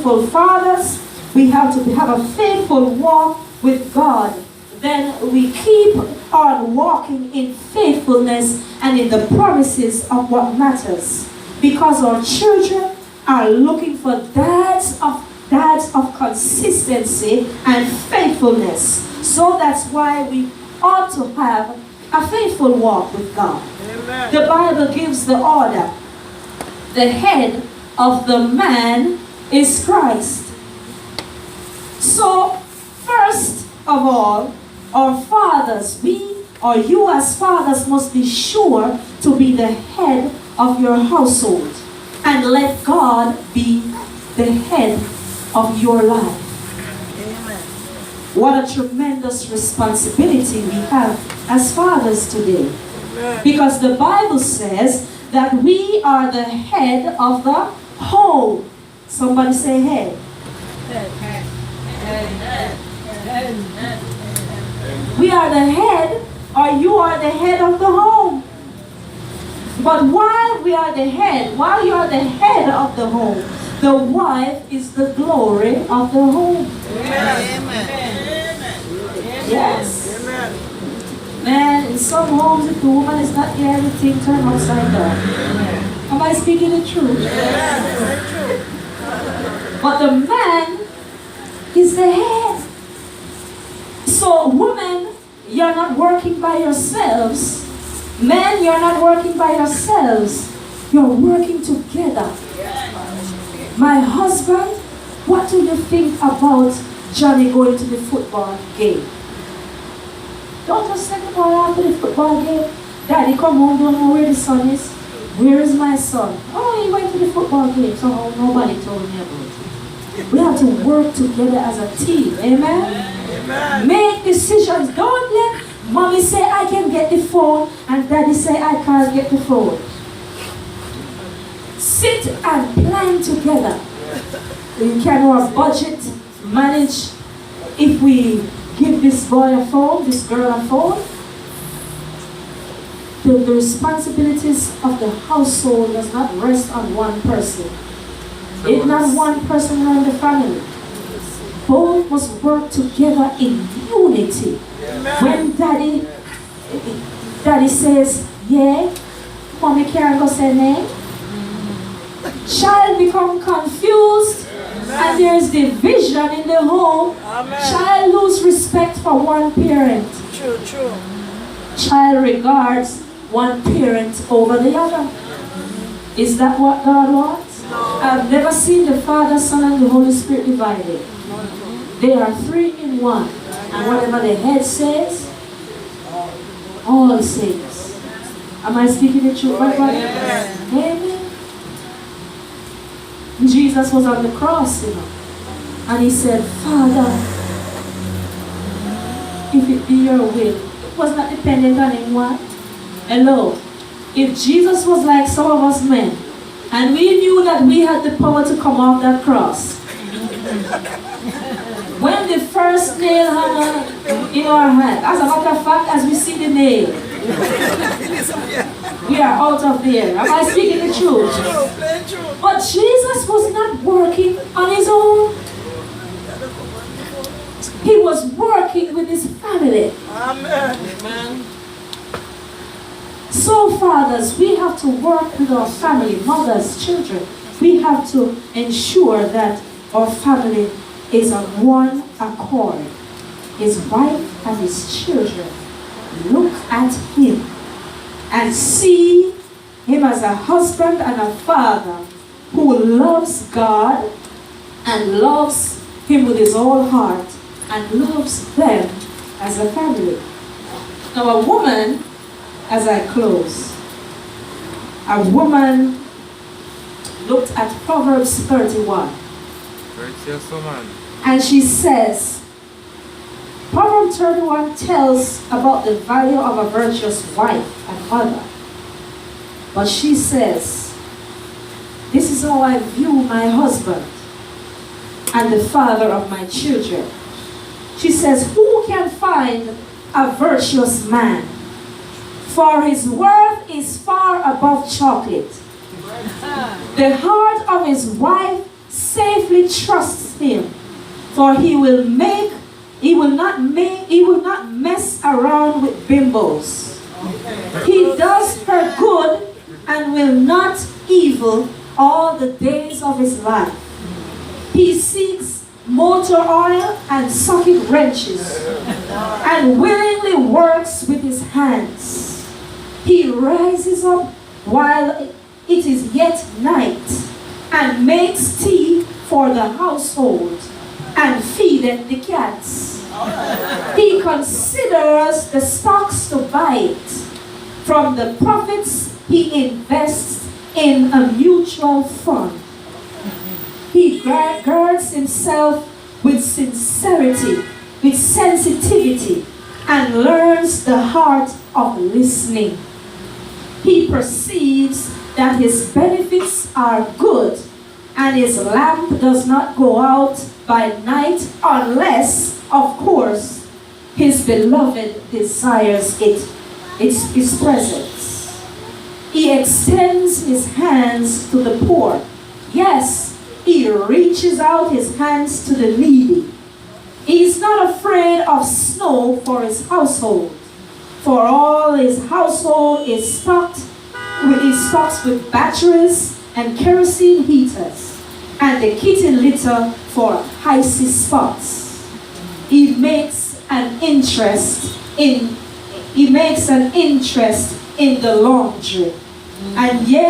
faithful fathers, we have to have a faithful walk with God. Then we keep on walking in faithfulness and in the promises of what matters. Because our children are looking for dads of consistency and faithfulness. So that's why we ought to have a faithful walk with God. Amen. The Bible gives the order. The head of the man is Christ. So, first of all, our fathers, you as fathers must be sure to be the head of your household and let God be the head of your life. Amen. What a tremendous responsibility we have as fathers today. Amen. Because the Bible says that we are the head of the whole. Somebody say head. Head. We are the head, or you are the head of the home. But while you are the head of the home, the wife is the glory of the home. Amen. Yes. Amen. Man, in some homes, if the woman is not here, everything turns upside down. Am I speaking the truth? Yes. But the man is the head. So women, you're not working by yourselves. Men, you're not working by yourselves. You're working together. My husband, what do you think about Johnny going to the football game? Don't just send the ball after the football game. Daddy, come home, don't know where the son is. Where is my son? Oh, he went to the football game. So nobody told me about it. We have to work together as a team. Amen? Amen. Make decisions. Don't let mommy say I can get the phone and daddy say I can't get the phone. Sit and plan together. We can our budget manage if we give this boy a phone, this girl a phone. The responsibilities of the household does not rest on one person. It's not one person run the family. Both must work together in unity. Amen. When daddy says, yeah, mommy can't go say name. Child become confused. Amen. And there's division in the home. Amen. Child lose respect for one parent. True. Child regards one parent over the other. Is that what God wants? No. I've never seen the Father, Son, and the Holy Spirit divided. They are three in one. And whatever the head says, all says. Am I speaking the truth, my brother? Amen. Jesus was on the cross, and he said, Father, if it be your will. It was not dependent on anyone. Hello. If Jesus was like some of us men, and we knew that we had the power to come off that cross, when the first nail hung in our hand, as a matter of fact, as we see the nail, we are out of there. Am I speaking the truth? But Jesus was not working on his own. He was working with his family. Amen. So, fathers, we have to work with our family, mothers, children. We have to ensure that our family is on one accord. His wife and his children look at him and see him as a husband and a father who loves God and loves him with his whole heart and loves them as a family. Now, a woman, as I close, a woman looked at Proverbs 31. And she says, Proverbs 31 tells about the value of a virtuous wife and mother. But she says, this is how I view my husband and the father of my children. She says, who can find a virtuous man? For his worth is far above chocolate. The heart of his wife safely trusts him, for he will not mess around with bimbos. He does her good and will not evil all the days of his life. He seeks motor oil and socket wrenches and willingly works with his hands. He rises up while it is yet night and makes tea for the household and feedeth the cats. He considers the stocks to buy it. From the profits he invests in a mutual fund. He girds himself with sincerity, with sensitivity, and learns the art of listening. He perceives that his benefits are good, and his lamp does not go out by night unless, of course, his beloved desires his presence. He extends his hands to the poor. Yes, he reaches out his hands to the needy. He is not afraid of snow for his household, for all his household is stocked with batteries and kerosene heaters, and the kitchen litter for icy spots. He makes an interest in the laundry, and he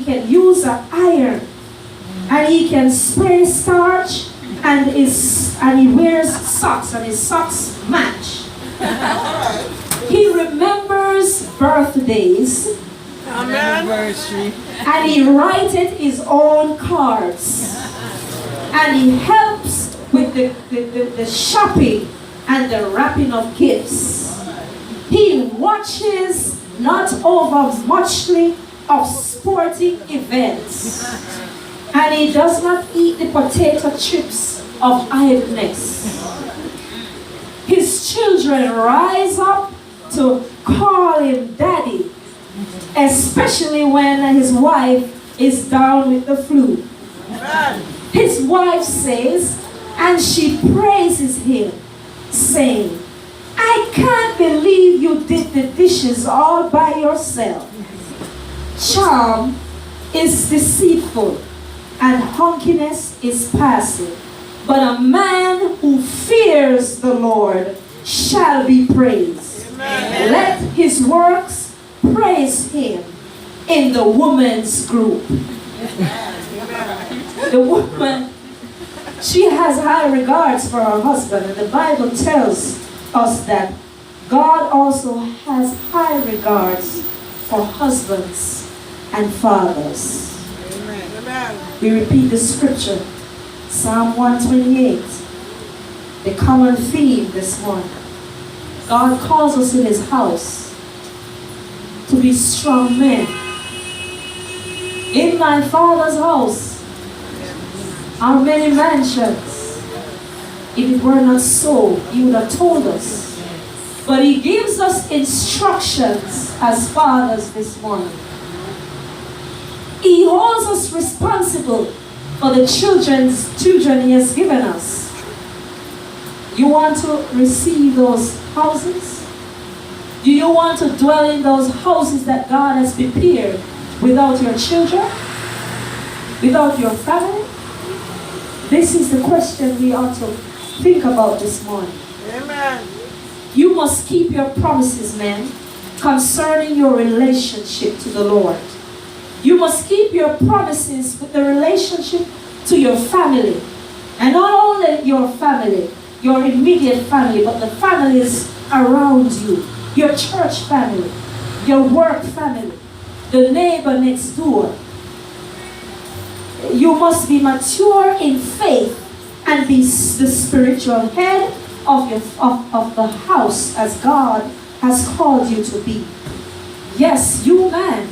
can use an iron, and he can spray starch, and he wears socks, and his socks match. He remembers birthdays. Amen. And he writeth his own cards. And he helps with the shopping and the wrapping of gifts. He watches not over muchly of sporting events. And he does not eat the potato chips of idleness. His children rise up to call him daddy, especially when his wife is down with the flu. His wife says, and she praises him, saying, I can't believe you did the dishes all by yourself. Charm is deceitful, and hunkiness is passing. But a man who fears the Lord shall be praised. Amen. Let his works praise him in the woman's group. The woman, she has high regards for her husband, and the Bible tells us that God also has high regards for husbands and fathers. Amen. We repeat the scripture, Psalm 128, the common theme this morning. God calls us in his house to be strong men. In my Father's house are many mansions. If it were not so, he would have told us. But he gives us instructions as fathers this morning. He holds us responsible for the children he has given us. You want to receive those houses? Do you want to dwell in those houses that God has prepared without your children? Without your family? This is the question we ought to think about this morning. Amen. You must keep your promises, men, concerning your relationship to the Lord. You must keep your promises with the relationship to your family. And not only your family, your immediate family, but the families around you. Your church family, your work family, the neighbor next door. You must be mature in faith and be the spiritual head of the house as God has called you to be. Yes, you man,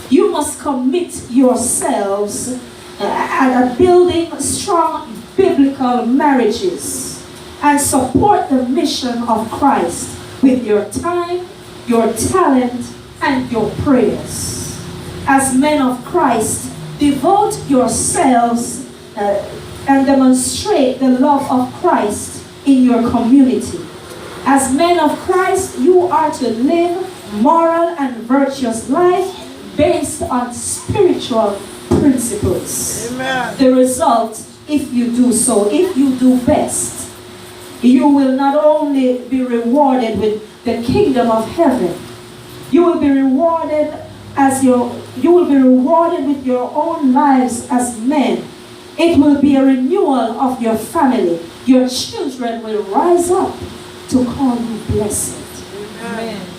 you must commit yourselves at building strong biblical marriages and support the mission of Christ with your time, your talent, and your prayers. As men of Christ, Devote yourselves and demonstrate the love of Christ in your community. As men of Christ, you are to live moral and virtuous life based on spiritual principles. Amen. The result, if you do so, if you do best, you will not only be rewarded with the kingdom of heaven, you will be rewarded with your own lives as men. It will be a renewal of your family. Your children will rise up to call you blessed. Amen.